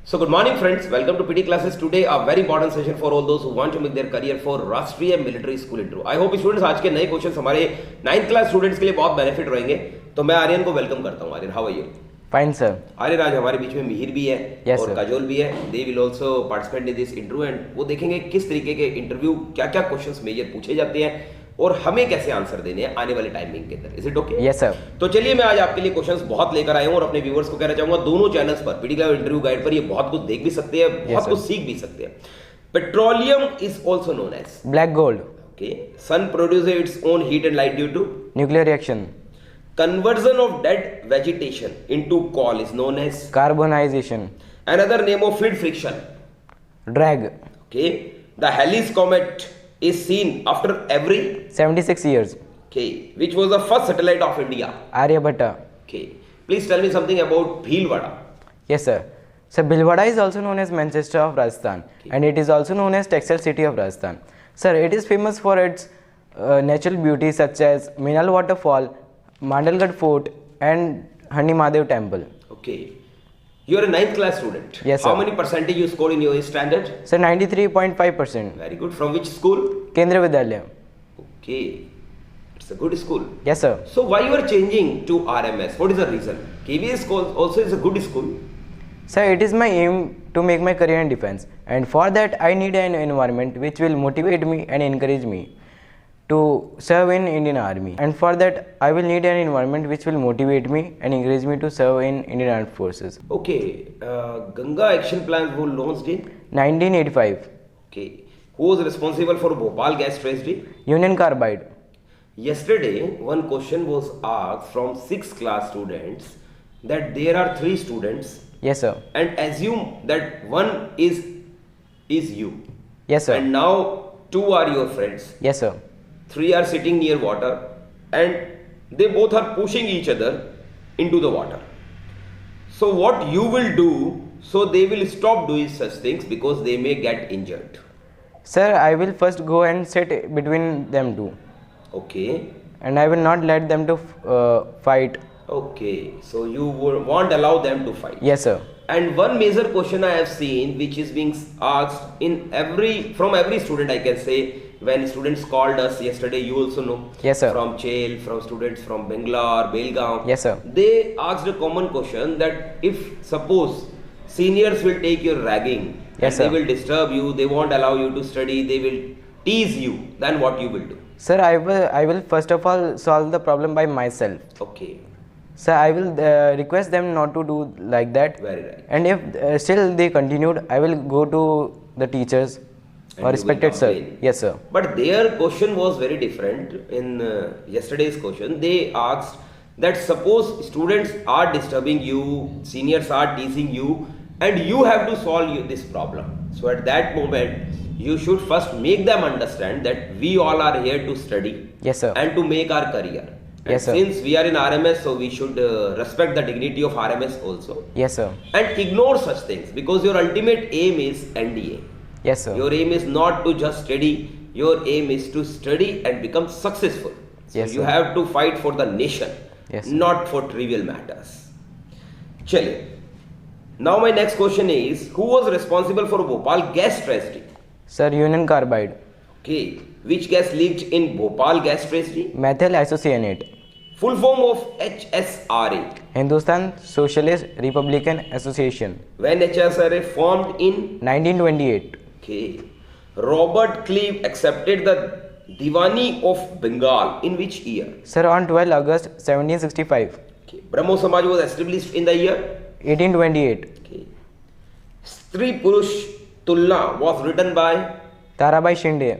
So good morning friends, welcome to PT classes. Today a very important session for all those who want to make their career for राष्ट्रीय military school interview. I hope students आज के नए questions हमारे 9th class students के लिए बहुत benefit रहेंगे. तो मैं आर्यन को वेलकम करता हूँ. Aryan, how are you? Fine sir. Aryan, आज हमारे बीच में मिहिर भी है yes, और काजोल भी है. They will also participate in this interview and वो देखेंगे किस तरीके के इंटरव्यू क्या क्या क्वेश्चंस मेजर पूछे जाते हैं और हमें कैसे आंसर देने हैं आने वाले टाइमिंग के अंदर. Is it okay? Yes sir. तो चलिए मैं आज आपके लिए क्वेश्चंस बहुत लेकर आया हूं और अपने व्यूअर्स को कहना चाहूंगा दोनों चैनल्स पर पीटी क्लास इंटरव्यू गाइड पर ये बहुत कुछ देख भी सकते हैं, बहुत कुछ सीख भी सकते हैं. Petroleum is also known as black gold. Okay. Sun produces its own heat and light due to nuclear reaction. conversion of dead vegetation into coal is known as carbonisation. another name of fluid friction. Drag. Okay. The Halley's comet is seen after every 76 years. okay, which was the first satellite of India. Aryabhata. Okay, please tell me something about Bhilwara. Yes sir. So Bhilwara is also known as Manchester of Rajasthan, and it is also known as textile city of Rajasthan. Sir, it is famous for its natural beauty such as Minal waterfall, Mandalgarh fort and Hani Mahadev temple. Okay, you are a 9th class student. Yes, How sir. many percentage you scored in your standard? Sir, 93.5%. Very good. From which school? Kendriya Vidyalaya. Okay, it's a good school. Yes sir. So why you are changing to RMS? What is the reason? KVS school also is a good school. Sir, it is my aim to make my career in defense, and for that I need an environment which will motivate me and encourage me to serve in Indian Army, and for that I will need an environment which will motivate me and encourage me to serve in Indian Armed Forces. Okay, Ganga action plans were launched in 1985. okay. Who was responsible for Bhopal gas tragedy? Union Carbide. Yesterday, one question was asked from 6th class students that there are 3 students Yes sir. and assume that one is you. Yes sir. And now 2 are your friends. Yes sir. 3 are sitting near water and they both are pushing each other into the water. So what you will do, so they will stop doing such things because they may get injured. Sir, I will first go and sit between them two, Okay. and I will not let them to fight. Okay. So you won't allow them to fight. Yes sir. And one major question I have seen which is being asked in from every student, I can say, when students called us yesterday, you also know. Yes sir. From Chel, from students from Bangalore, Belgaum. Yes sir. They asked a common question that if suppose seniors will take your ragging, Yes, and sir. they will disturb you, they won't allow you to study, they will tease you, then what you will do? Sir, I will first of all solve the problem by myself. Okay, Sir, I will request them not to do like that. very right. And if still they continued, I will go to the teachers And or you will respected sir. complain. Yes sir. But their question was very different. In yesterday's question, they asked that suppose students are disturbing you, seniors are teasing you, and you have to solve this problem. So at that moment, you should first make them understand that we all are here to study Yes sir. and to make our career. And Yes, sir. since we are in RMS, so we should respect the dignity of RMS also Yes sir. and ignore such things because your ultimate aim is NDA. Yes sir. Your aim is not to just study, your aim is to study and become successful. So Yes, you sir. have to fight for the nation, Yes, sir. not for trivial matters. Chale. Now my next question is, who was responsible for Bhopal gas tragedy? Sir, Union Carbide. Okay, which gas leaked in Bhopal gas tragedy? Methyl isocyanate. Full form of HSRA. Hindustan Socialist Republican Association. When HSRA formed in 1928. okay, Robert Clive accepted the Diwani of Bengal in which year? Sir, on 12 August 1765. Okay. Brahmo Samaj was established in the year? 1828. Okay. Stri Purush Tulna was written by Tarabai Shinde.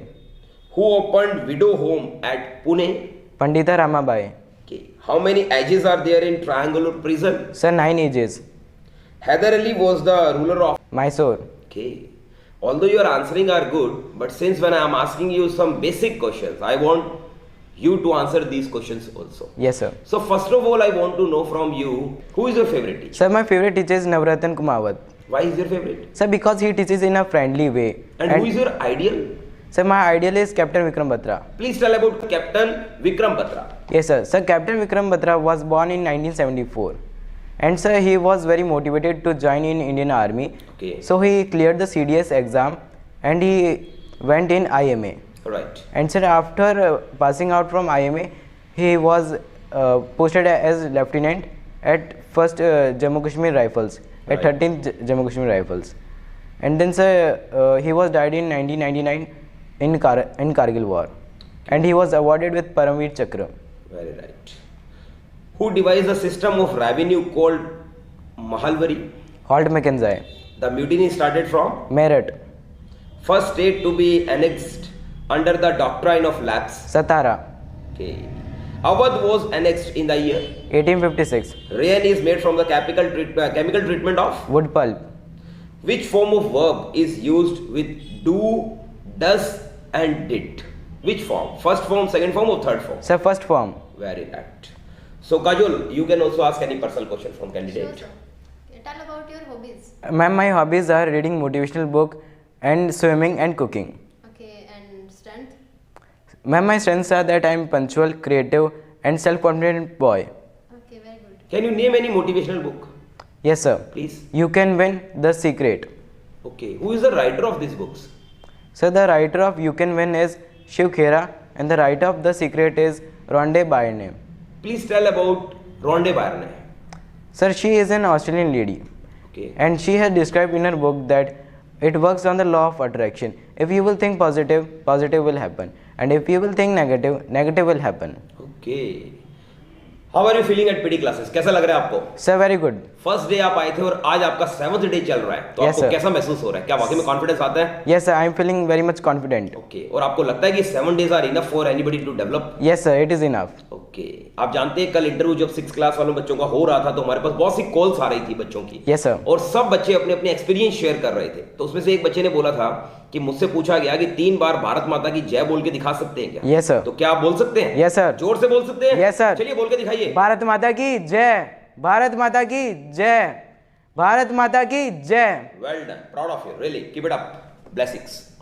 who opened widow home at Pune? Pandita Ramabai. Okay. How many edges are there in triangular prism? Sir, 9 ages. Hyder Ali was the ruler of. Mysore. Okay. Although your answering are good, but since when I am asking you some basic questions, I want you to answer these questions also. Yes sir. So first of all, I want to know from you, who is your favorite teacher? Sir, my favorite teacher is Navratan Kumawat. Why is your favorite? Sir, because he teaches in a friendly way. And who is your ideal? Sir, my ideal is Captain Vikram Batra. Please tell about Captain Vikram Batra. Yes sir. Sir, Captain Vikram Batra was born in 1974. and sir, he was very motivated to join in Indian Army. Okay. So he cleared the CDS exam and he went in IMA. Right. And sir, after passing out from IMA, he was posted as lieutenant at 1st Jammu Kashmir Rifles, at Right. 13th Jammu Kashmir Rifles. And then sir, he was died in 1999 in Kargil war, and he was awarded with Paramveer Chakra. Very right. Who devised the system of revenue called Mahalwari? Holt Mackenzie, The mutiny started from Meerut, first state to be annexed under the doctrine of lapse. Satara, Okay. Awadh was annexed in the year. 1856, Rain is made from the chemical treatment of wood pulp, which form of verb is used with do, does, and did? Which form? First form, second form, or third form? sir, first form. Very right. So Kajol, you can also ask any personal question from Sure, candidate. sir. Tell about your hobbies. Ma'am, my hobbies are reading motivational book and swimming and cooking. Okay, and strength. Ma'am, my strengths are that I am punctual, creative, and self-confident boy. Okay, very good. Can you name any motivational book, Yes, sir. please? You Can Win, The Secret. Okay. Who is the writer of these books? So the writer of You Can Win is Shiv Khera, and the writer of The Secret is Rhonda Byrne. Please tell about Rhonda Byrne. Sir, she is an Australian lady, Okay. and she has described in her book that it works on the law of attraction. If you will think positive, positive will happen, and if you will think negative, negative will happen. Okay. How are you feeling at PD classes? कैसा लग रहा है आपको? Sir, very good. First day आप आए थे और आज आपका 7th डे चल रहा है, तो Yes, आपको sir. कैसा महसूस हो रहा है? क्या वाकई में कॉन्फिडेंस आता है? Yes, sir, I am feeling very much confident. Okay. और आपको लगता है कि 7 days are enough for anybody to develop? Yes, sir, it is enough. Okay. आप जानते हैं कल इंटरव्यू जब 6th क्लास वालों बच्चों का हो रहा था, तो हमारे पास बहुत सी कॉल्स आ रही थी बच्चों की. Yes, sir. और सब बच्चे अपने अपने एक्सपीरियंस शेयर कर रहे थे. तो उसमें से एक बच्चे ने बोला था कि मुझसे पूछा गया कि 3 बार भारत माता की जय बोल के दिखा सकते हैं क्या? Yes, sir. तो क्या आप बोल सकते हैं? Yes, sir. जोर से बोल सकते हैं? Yes, sir. चलिए बोल के दिखाइए. भारत माता की जय, भारत माता की जय, भारत माता की जय. Well done. Proud of you. Really. Keep it up. Blessings.